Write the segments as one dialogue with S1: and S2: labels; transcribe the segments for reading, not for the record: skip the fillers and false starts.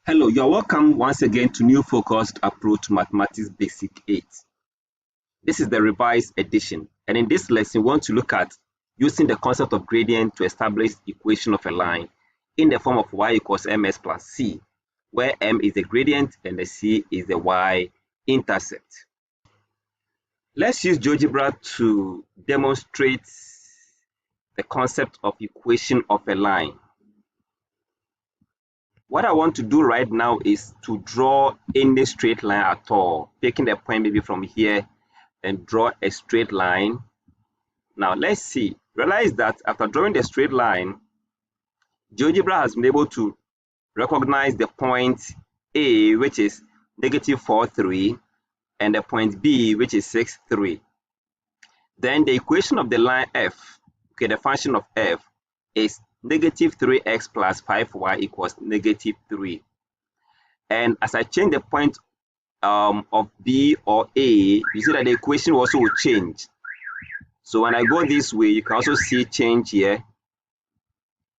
S1: Hello, you're welcome once again to New Focused Approach to Mathematics Basic 8. This is the revised edition, and in this lesson, we want to look at using the concept of gradient to establish equation of a line in the form of y equals ms plus c, where m is the gradient and the c is the y-intercept. Let's use GeoGebra to demonstrate the concept of equation of a line. What I want to do right now is to draw any straight line at all, taking the point maybe from here and draw a straight line. Now let's see. Realize that after drawing the straight line, GeoGebra has been able to recognize the point A, which is -4, 3, and the point B, which is 6, 3. Then the equation of the line f, okay, the function of f is -3x plus 5y equals -3. And as I change the point of B or A, you see that the equation also will change. So when I go this way, you can also see change here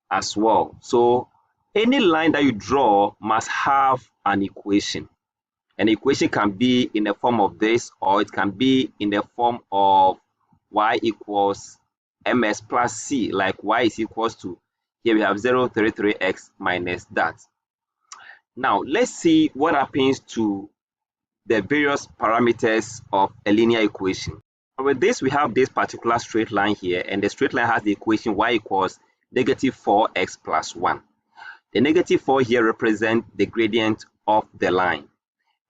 S1: as well. So any line that you draw must have an equation. An equation can be in the form of this, or it can be in the form of y equals ms plus c, like y is equals to, here we have 0.33x minus that. Now let's see what happens to the various parameters of a linear equation. With this, we have this particular straight line here, and the straight line has the equation y equals -4x plus 1. The -4 here represents the gradient of the line,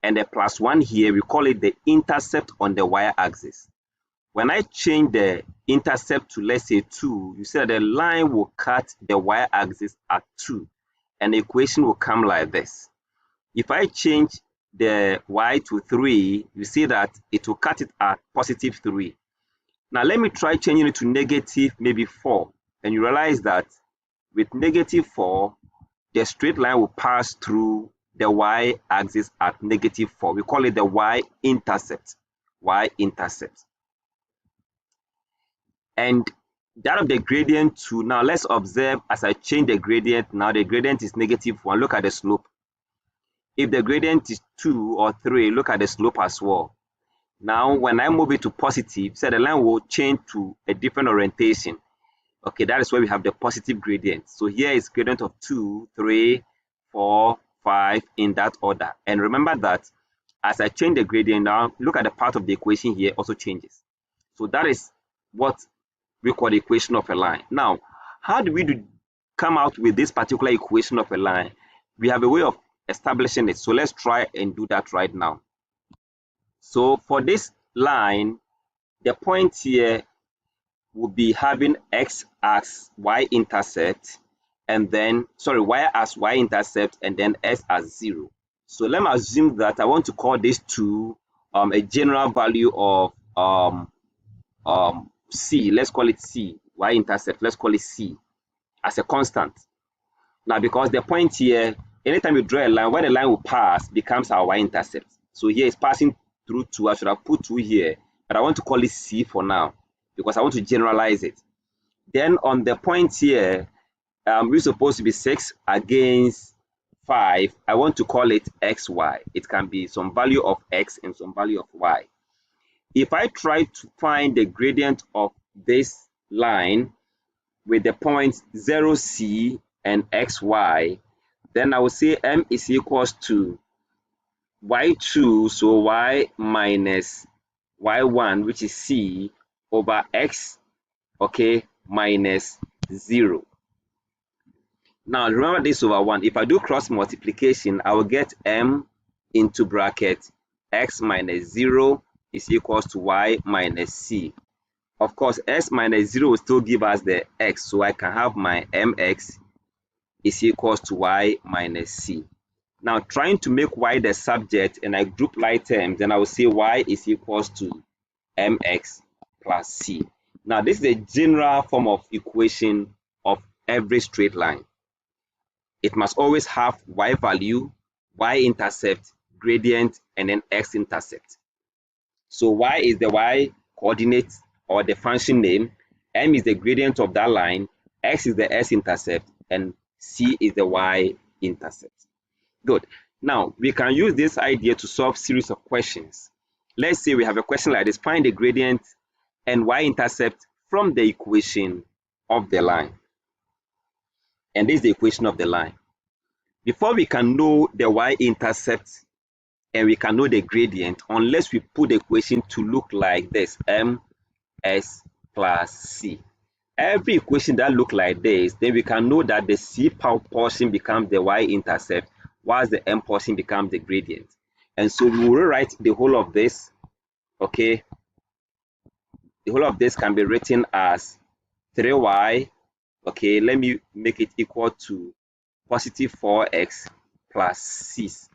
S1: and the plus 1 here, we call it the intercept on the y-axis. When I change the intercept to, let's say, 2, you see that the line will cut the y-axis at 2, and the equation will come like this. If I change the y to 3, you see that it will cut it at +3. Now let me try changing it to maybe -4, and you realize that with -4, the straight line will pass through the y-axis at -4. We call it the y-intercept. Y-intercept. And that of the gradient too. Now let's observe as I change the gradient. Now the gradient is -1. Look at the slope. If the gradient is 2 or 3, look at the slope as well. Now when I move it to positive, so the line will change to a different orientation. Okay, that is where we have the positive gradient. So here is gradient of 2, 3, 4, 5 in that order. And remember that as I change the gradient, now look at the part of the equation here also changes. So that is what we call the equation of a line. Now, how do we come out with this particular equation of a line? We have a way of establishing it. So let's try and do that right now. So for this line, the point here will be having x as y-intercept, and then, y as y-intercept, and then s as 0. So let me assume that I want to call this 2 a general value of c. Let's call it c, y-intercept. Let's call it c as a constant. Now, because the point here, anytime you draw a line, where the line will pass becomes our y-intercept. So here it's passing through 2. I should have put 2 here, but I want to call it c for now because I want to generalize it. Then on the point here, we're supposed to be 6 against 5. I want to call it xy. It can be some value of x and some value of y. If I try to find the gradient of this line with the points 0c and xy, then I will say m is equals to y2, so y minus y1, which is c, over x, okay, minus 0. Now remember this over 1. If I do cross multiplication, I will get m into bracket x minus 0 is equals to y minus c. Of course, s minus 0 will still give us the x, so I can have my mx is equals to y minus c. Now trying to make y the subject, and I group like terms, then I will say y is equals to mx plus c. Now this is a general form of equation of every straight line. It must always have y value, y-intercept, gradient, and then x-intercept. So y is the y coordinate or the function name, m is the gradient of that line, x is the s-intercept, and c is the y-intercept. Good. Now, we can use this idea to solve series of questions. Let's say we have a question like this. Find the gradient and y-intercept from the equation of the line. And this is the equation of the line. Before we can know the y-intercept and we can know the gradient, unless we put the equation to look like this, mx plus c. Every equation that look like this, then we can know that the c portion becomes the y-intercept, whilst the m portion becomes the gradient. And so we will rewrite the whole of this, okay? The whole of this can be written as 3y, okay? Let me make it equal to positive 4x plus 6,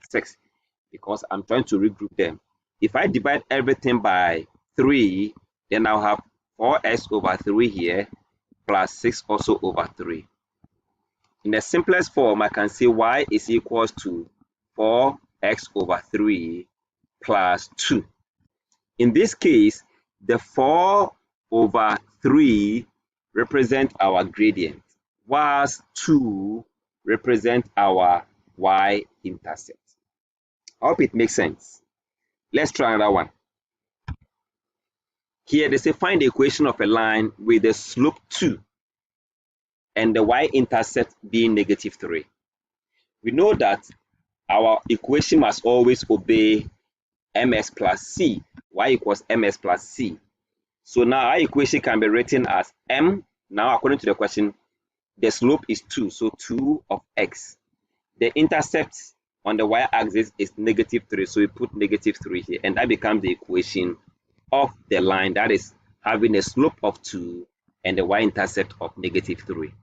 S1: because I'm trying to regroup them. If I divide everything by 3, then I'll have 4x over 3 here, plus 6 also over 3. In the simplest form, I can say y is equals to 4x over 3 plus 2. In this case, the 4 over 3 represent our gradient, whilst 2 represent our y-intercept. I hope it makes sense. Let's try another one. Here they say find the equation of a line with the slope 2 and the y-intercept being -3. We know that our equation must always obey mx plus c, y equals mx plus c. So now our equation can be written as m. Now according to the question, the slope is 2, so 2 of x. The intercept on the y-axis is -3, so we put -3 here, and that becomes the equation of the line that is having a slope of 2 and the y-intercept of -3.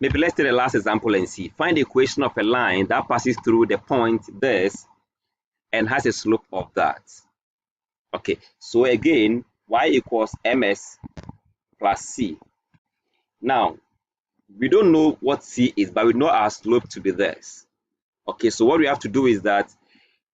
S1: Maybe let's take the last example and see. Find the equation of a line that passes through the point this and has a slope of that. Okay, so again, y equals ms plus c. Now, we don't know what c is, but we know our slope to be this. Okay, so what we have to do is that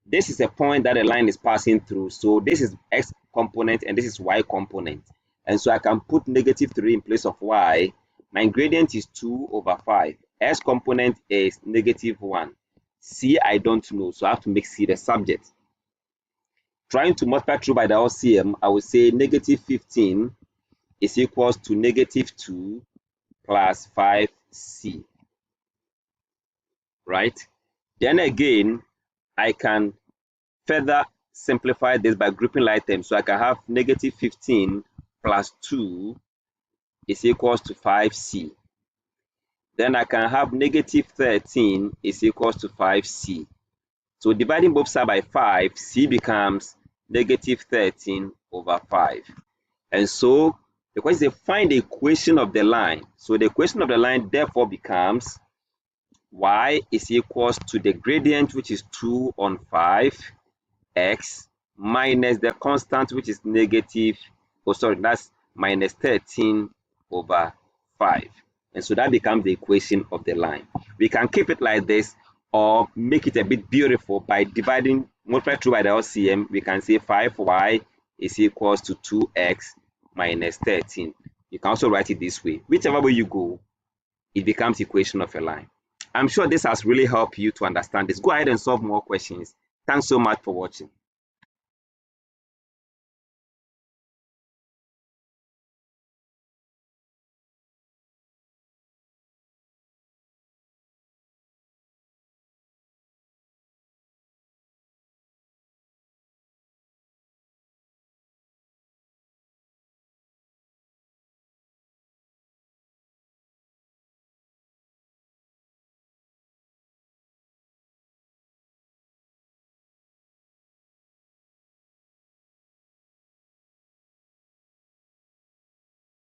S1: this is a point that the line is passing through. So this is x component and this is y component. And so I can put -3 in place of y. My gradient is 2 over 5. S component is -1. C I don't know, so I have to make C the subject. Trying to multiply through by the LCM, I will say -15 is equals to -2 plus 5c. Right? Then again, I can further simplify this by grouping items. So I can have -15 plus 2 is equals to 5c. Then I can have -13 is equals to 5c. So dividing both sides by 5, c becomes -13 over 5. And so the question is find the equation of the line. So the equation of the line therefore becomes y is equals to the gradient, which is 2 on 5x, minus the constant, which is that's -13 over 5. And so that becomes the equation of the line. We can keep it like this or make it a bit beautiful by dividing, multiply through by the LCM. We can say 5y is equals to 2x minus 13. You can also write it this way. Whichever way you go, it becomes the equation of a line. I'm sure this has really helped you to understand this. Go ahead and solve more questions. Thanks so much for watching.